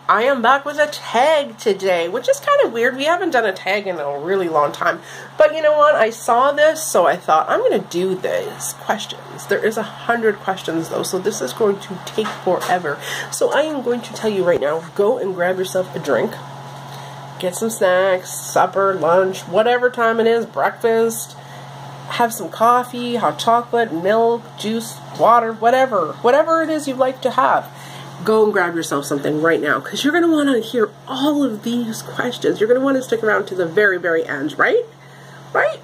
I am back with a tag today, which is kind of weird. We haven't done a tag in a really long time. But you know what? I saw this, so I thought, I'm going to do these questions. There is 100 questions, though, so this is going to take forever. So I am going to tell you right now, go and grab yourself a drink. Get some snacks, supper, lunch, whatever time it is, breakfast. Have some coffee, hot chocolate, milk, juice, water, whatever it is you'd like to have. Go and grab yourself something right now, because you're going to want to hear all of these questions. You're going to want to stick around to the very, very end, right? Right?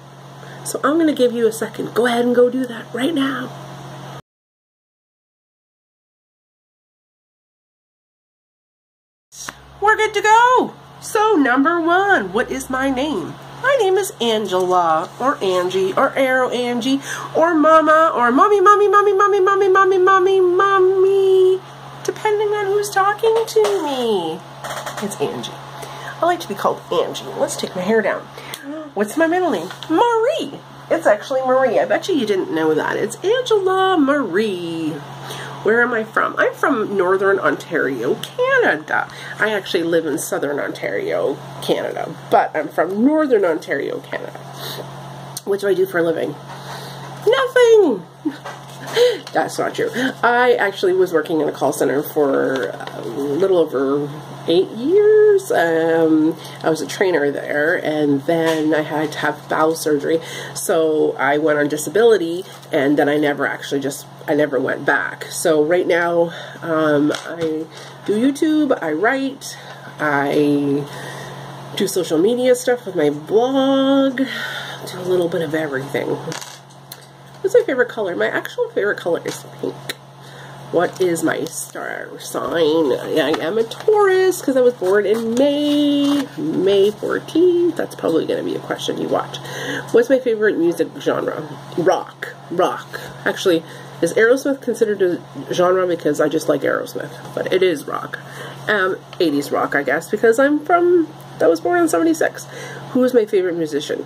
So I'm going to give you a second. Go ahead and go do that right now. We're good to go. So number 1, what is my name? My name is Angela, or Angie, or aeroangie, or Mama, or Mommy, depending on who's talking to me. It's Angie. I like to be called Angie. Let's take my hair down. What's my middle name? Marie. It's actually Marie. I bet you didn't know that. It's Angela Marie. Where am I from? I'm from Northern Ontario, Canada. I actually live in Southern Ontario, Canada, but I'm from Northern Ontario, Canada. What do I do for a living? Nothing! That's not true. I actually was working in a call center for a little over 8 years. I was a trainer there, and then I had to have bowel surgery, so I went on disability, and then I never went back. So right now, I do YouTube, I write, I do social media stuff with my blog, do a little bit of everything. What's my favorite color? My actual favorite color is pink. What is my star sign? I am a Taurus because I was born in May 14th. That's probably going to be a question you watch. What's my favorite music genre? Rock. Actually, is Aerosmith considered a genre? Because I just like Aerosmith, but it is rock. 80s rock, I guess, because I was born in 76. Who is my favorite musician?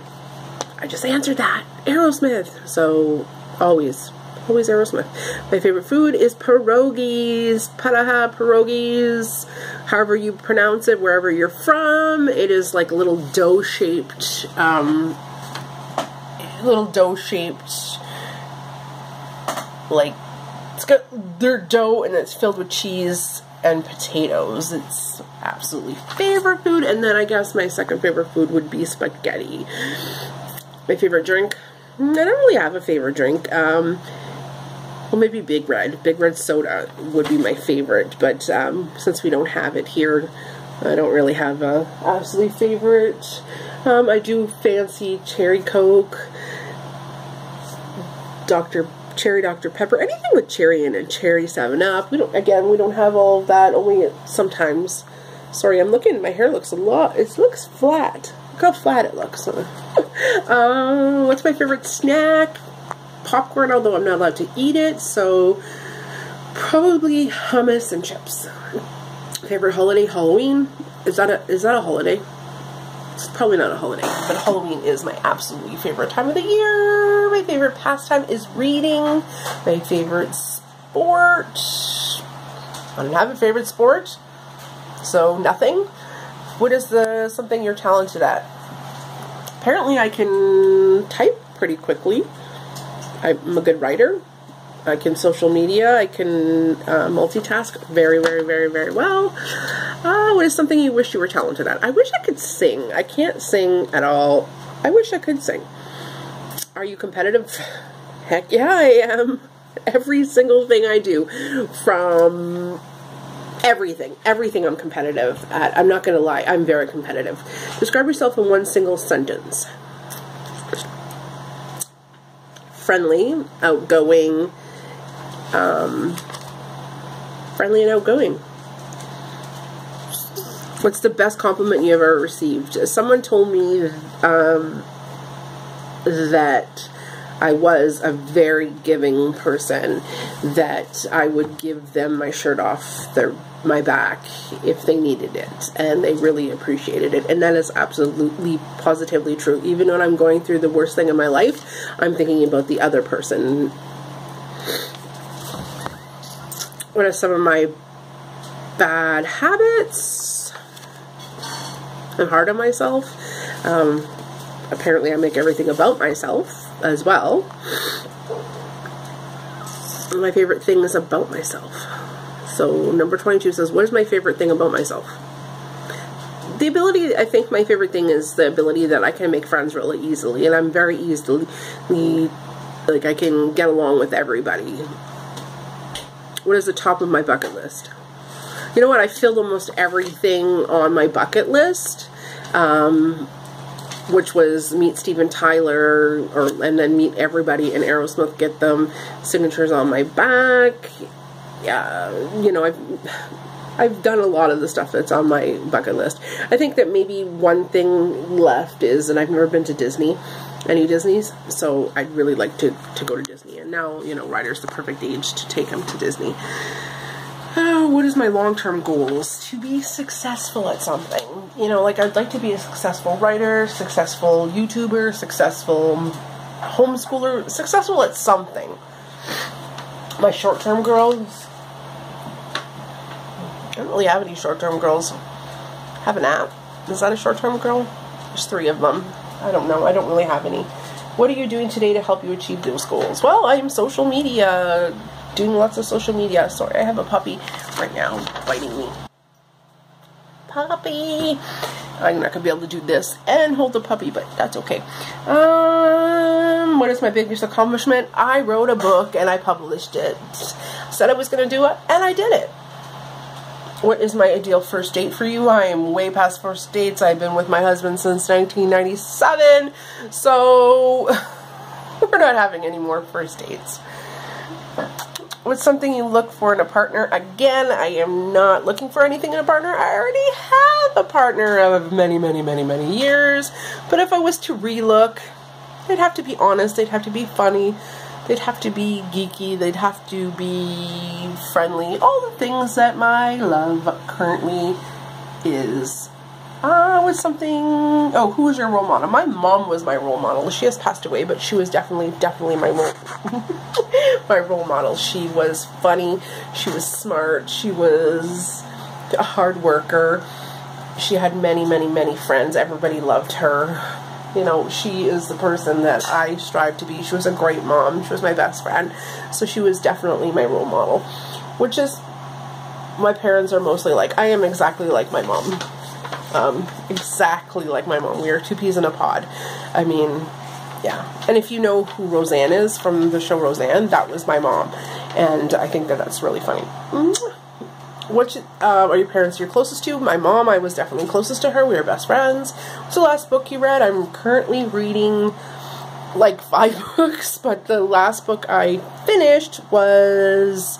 I just answered that. Aerosmith. So, always Aerosmith. My favorite food is pierogies. Paraha pierogies. However you pronounce it, wherever you're from. It is like little dough-shaped, like, it's got their dough and it's filled with cheese and potatoes. It's absolutely favorite food. And then I guess my second favorite food would be spaghetti. My favorite drink? I don't really have a favorite drink. Well, maybe Big Red. Big Red soda would be my favorite. But since we don't have it here, I don't really have a absolutely favorite. I do fancy cherry Coke, Cherry Dr. Pepper, anything with cherry in it. Cherry 7-Up. We don't have all of that. Only sometimes. Sorry, I'm looking. My hair looks it looks flat. Look how flat it looks. What's my favorite snack? Popcorn, although I'm not allowed to eat it, so probably hummus and chips. Favorite holiday? Halloween? Is that a holiday? It's probably not a holiday, but Halloween is my absolutely favorite time of the year. My favorite pastime is reading. My favorite sport? I don't have a favorite sport, so nothing. What is something you're talented at? Apparently I can type pretty quickly. I'm a good writer. I can social media. I can multitask very, very, very, very well. What is something you wish you were talented at? I wish I could sing. I can't sing at all. I wish I could sing. Are you competitive? Heck yeah, I am. Every single thing I do, from everything I'm competitive at. I'm not going to lie, I'm very competitive. Describe yourself in one single sentence. Friendly, outgoing, friendly and outgoing. What's the best compliment you ever received? Someone told me that I was a very giving person, that I would give them my shirt off my back if they needed it, and they really appreciated it. And that is absolutely positively true. Even when I'm going through the worst thing in my life, I'm thinking about the other person. What are some of my bad habits. I'm hard on myself. Apparently I make everything about myself as well. My favorite thing is about myself. So number 22 says, what is my favorite thing about myself? The ability, I think my favorite thing is the ability that I can make friends really easily, and I'm very easily, like, I can get along with everybody. What is the top of my bucket list? You know what, I filled almost everything on my bucket list, which was meet Steven Tyler, and then meet everybody in Aerosmith, get them signatures on my back. Yeah, you know, I've done a lot of the stuff that's on my bucket list. I think that maybe one thing left is, and I've never been to Disney, any Disneys, so I'd really like to go to Disney. And now, you know, Ryder's the perfect age to take him to Disney. What is my long-term goals? To be successful at something. You know, like, I'd like to be a successful writer, successful YouTuber, successful homeschooler, successful at something. My short-term goals, I don't really have any short-term goals. I have an app. Is that a short-term goal? There's 3 of them. I don't know. I don't really have any. What are you doing today to help you achieve those goals? Well, I'm social media, doing lots of social media. Sorry, I have a puppy right now biting me. Puppy! I'm not going to be able to do this and hold the puppy, but that's okay. What is my biggest accomplishment? I wrote a book and I published it. Said I was going to do it, and I did it. What is my ideal first date for you? I am way past first dates. I've been with my husband since 1997, so we're not having any more first dates. What's something you look for in a partner? Again, I am not looking for anything in a partner. I already have a partner of many, many, many, many years, but if I was to relook, they'd have to be honest, they'd have to be funny, they'd have to be geeky, they'd have to be friendly, all the things that my love currently is. What's something, oh, who was your role model? My mom was my role model. She has passed away, but she was definitely my my role model. She was funny, she was smart, she was a hard worker, she had many, many, many friends, everybody loved her. You know, she is the person that I strive to be. She was a great mom. She was my best friend. So she was definitely my role model. Which is, my parents are mostly like, I am exactly like my mom. Exactly like my mom. We are 2 peas in a pod. I mean, yeah. And if you know who Roseanne is from the show Roseanne, that was my mom. And I think that that's really funny. What are your parents you're closest to? My mom, I was definitely closest to her. We were best friends. What's the last book you read? I'm currently reading like 5 books, but the last book I finished was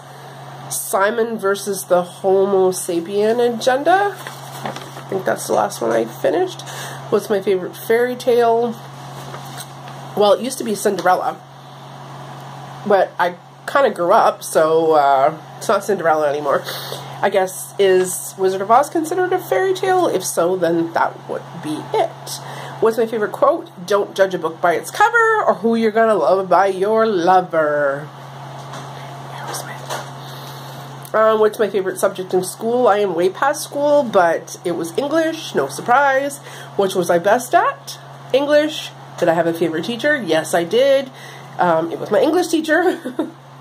Simon versus the Homo sapien Agenda. I think that's the last one I finished. What's my favorite fairy tale? Well, it used to be Cinderella, but I kind of grew up, so it's not Cinderella anymore. I guess, is Wizard of Oz considered a fairy tale? If so, then that would be it. What's my favorite quote? Don't judge a book by its cover, or who you're gonna love by your lover. What's my favorite subject in school? I am way past school, but it was English, no surprise. Which was I best at? English. Did I have a favorite teacher? Yes, I did. It was my English teacher.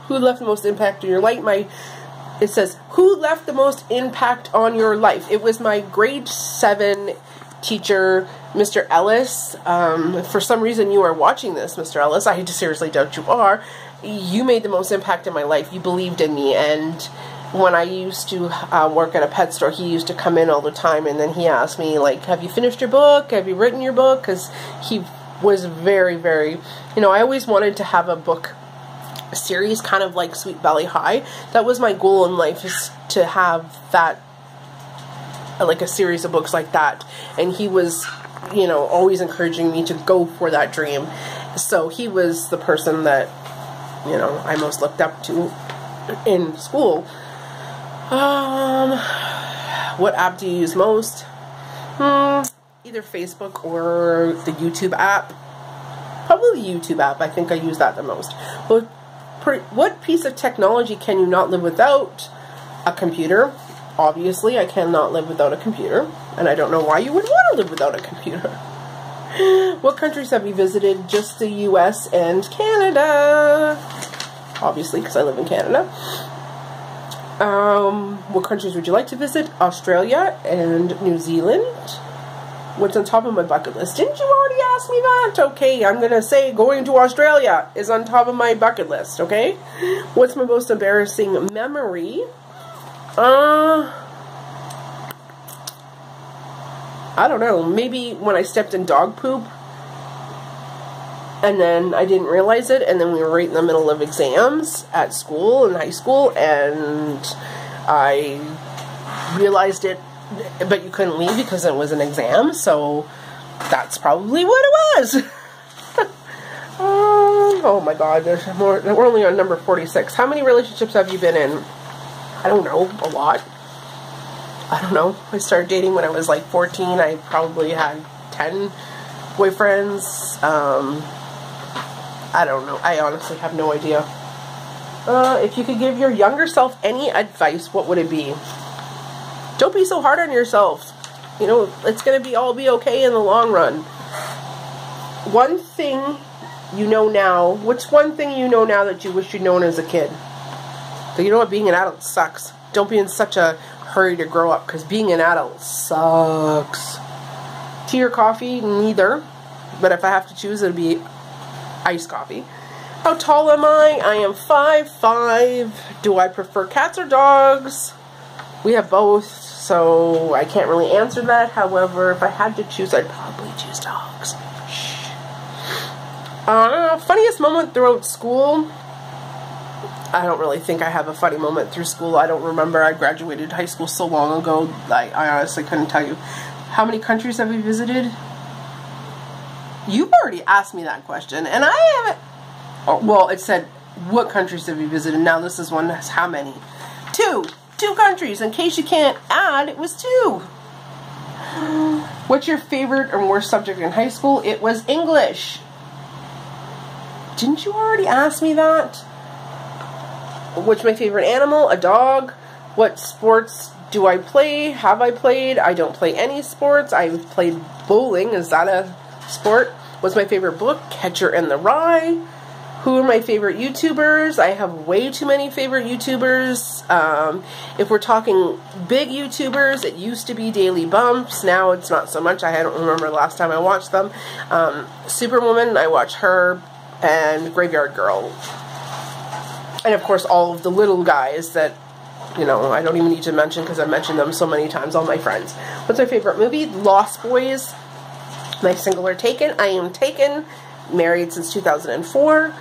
Who left the most impact on your life? It says, who left the most impact on your life? It was my grade 7 teacher, Mr. Ellis. For some reason you are watching this, Mr. Ellis. I seriously doubt you are. You made the most impact in my life. You believed in me. And when I used to work at a pet store, he used to come in all the time, and then he asked me, like, have you finished your book? Have you written your book? Because he was very, very, you know, I always wanted to have a book series, kind of like Sweet Valley High. That was my goal in life, is to have that, like a series of books like that. And he was, you know, always encouraging me to go for that dream. So he was the person that, you know, I most looked up to in school. What app do you use most? Either Facebook or the YouTube app. Probably the YouTube app. I think I use that the most. What piece of technology can you not live without? A computer. Obviously, I cannot live without a computer, and I don't know why you would want to live without a computer. What countries have you visited? Just the US and Canada. Obviously, because I live in Canada. What countries would you like to visit? Australia and New Zealand. What's on top of my bucket list? Didn't you already ask me that? Okay, I'm gonna say going to Australia is on top of my bucket list, okay? What's my most embarrassing memory? I don't know. Maybe when I stepped in dog poop and then I didn't realize it, and then we were right in the middle of exams at school, in high school, and I realized it, but you couldn't leave because it was an exam, so that's probably what it was. Oh my god, there's more. We're only on number 46. How many relationships have you been in? I don't know, a lot. I don't know. I started dating when I was like 14. I probably had 10 boyfriends. I don't know. I honestly have no idea. If you could give your younger self any advice, what would it be? Don't be so hard on yourself. You know, it's going to all be okay in the long run. One thing you know now. What's one thing you know now that you wish you'd known as a kid? So you know what? Being an adult sucks. Don't be in such a hurry to grow up, because being an adult sucks. Tea or coffee? Neither. But if I have to choose, it'll be iced coffee. How tall am I? I am 5'5". Do I prefer cats or dogs? We have both, so I can't really answer that. However, if I had to choose, I'd probably choose dogs. Funniest moment throughout school? I don't really think I have a funny moment through school. I don't remember. I graduated high school so long ago, I honestly couldn't tell you. How many countries have you visited? You've already asked me that question, and I haven't. Oh, well, it said, what countries have you visited? Now this is one that's how many? 2 countries. In case you can't add, it was 2. What's your favorite or worst subject in high school? It was English. Didn't you already ask me that? What's my favorite animal? A dog. What sports do I play? Have I played? I don't play any sports. I've played bowling. Is that a sport? What's my favorite book? Catcher in the Rye. Who are my favorite YouTubers? I have way too many favorite YouTubers. If we're talking big YouTubers, it used to be Daily Bumps. Now it's not so much. I don't remember the last time I watched them. Superwoman, I watch her, and Graveyard Girl. And of course all of the little guys that, you know, I don't even need to mention because I've mentioned them so many times, all my friends. What's my favorite movie? Lost Boys. My single or taken? I am taken. Married since 2004.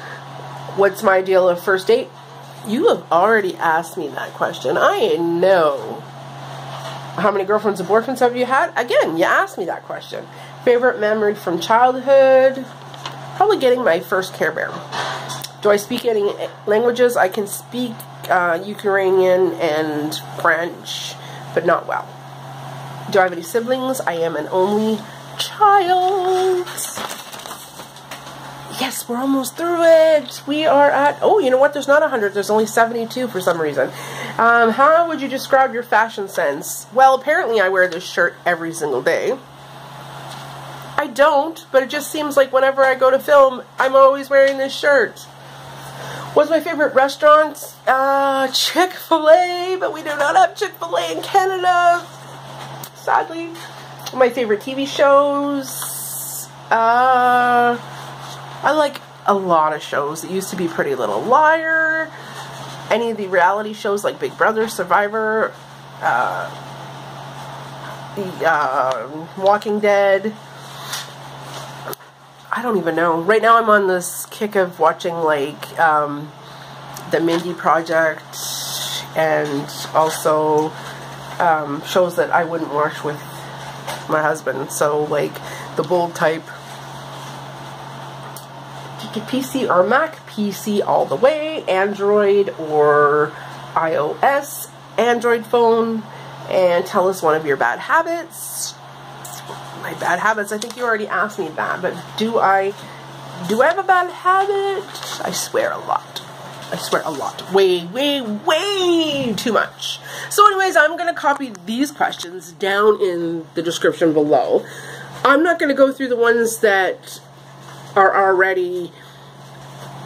What's my ideal of first date? You have already asked me that question. I know. How many girlfriends and boyfriends have you had? Again, you asked me that question. Favorite memory from childhood? Probably getting my first Care Bear. Do I speak any languages? I can speak Ukrainian and French, but not well. Do I have any siblings? I am an only child. Yes, we're almost through it. We are at, oh, you know what? There's not 100. There's only 72 for some reason. How would you describe your fashion sense? Well, apparently I wear this shirt every single day. I don't, but it just seems like whenever I go to film, I'm always wearing this shirt. What's my favorite restaurant? Chick-fil-A, but we do not have Chick-fil-A in Canada, sadly. My favorite TV shows? I like a lot of shows. It used to be Pretty Little Liar, any of the reality shows like Big Brother, Survivor, Walking Dead. I don't even know. Right now I'm on this kick of watching like the Mindy Project and also shows that I wouldn't watch with my husband. So like The Bold Type. PC or Mac? PC all the way. Android or iOS? Android phone. And tell us one of your bad habits. My bad habits, I think you already asked me that, but do I have a bad habit? I swear a lot. I swear a lot. Way, way, way too much. So anyways, I'm going to copy these questions down in the description below. I'm not going to go through the ones that are already,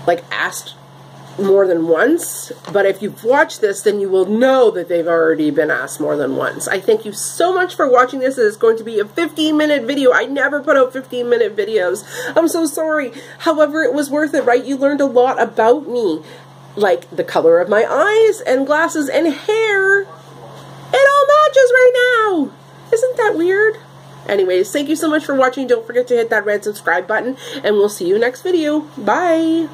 like, asked more than once, but if you've watched this, then you will know that they've already been asked more than once. I thank you so much for watching this. It's going to be a 15-minute video. I never put out 15-minute videos. I'm so sorry. However, it was worth it, right? You learned a lot about me, like the color of my eyes and glasses and hair. It all matches right now. Isn't that weird? Anyways, thank you so much for watching. Don't forget to hit that red subscribe button, and we'll see you next video. Bye.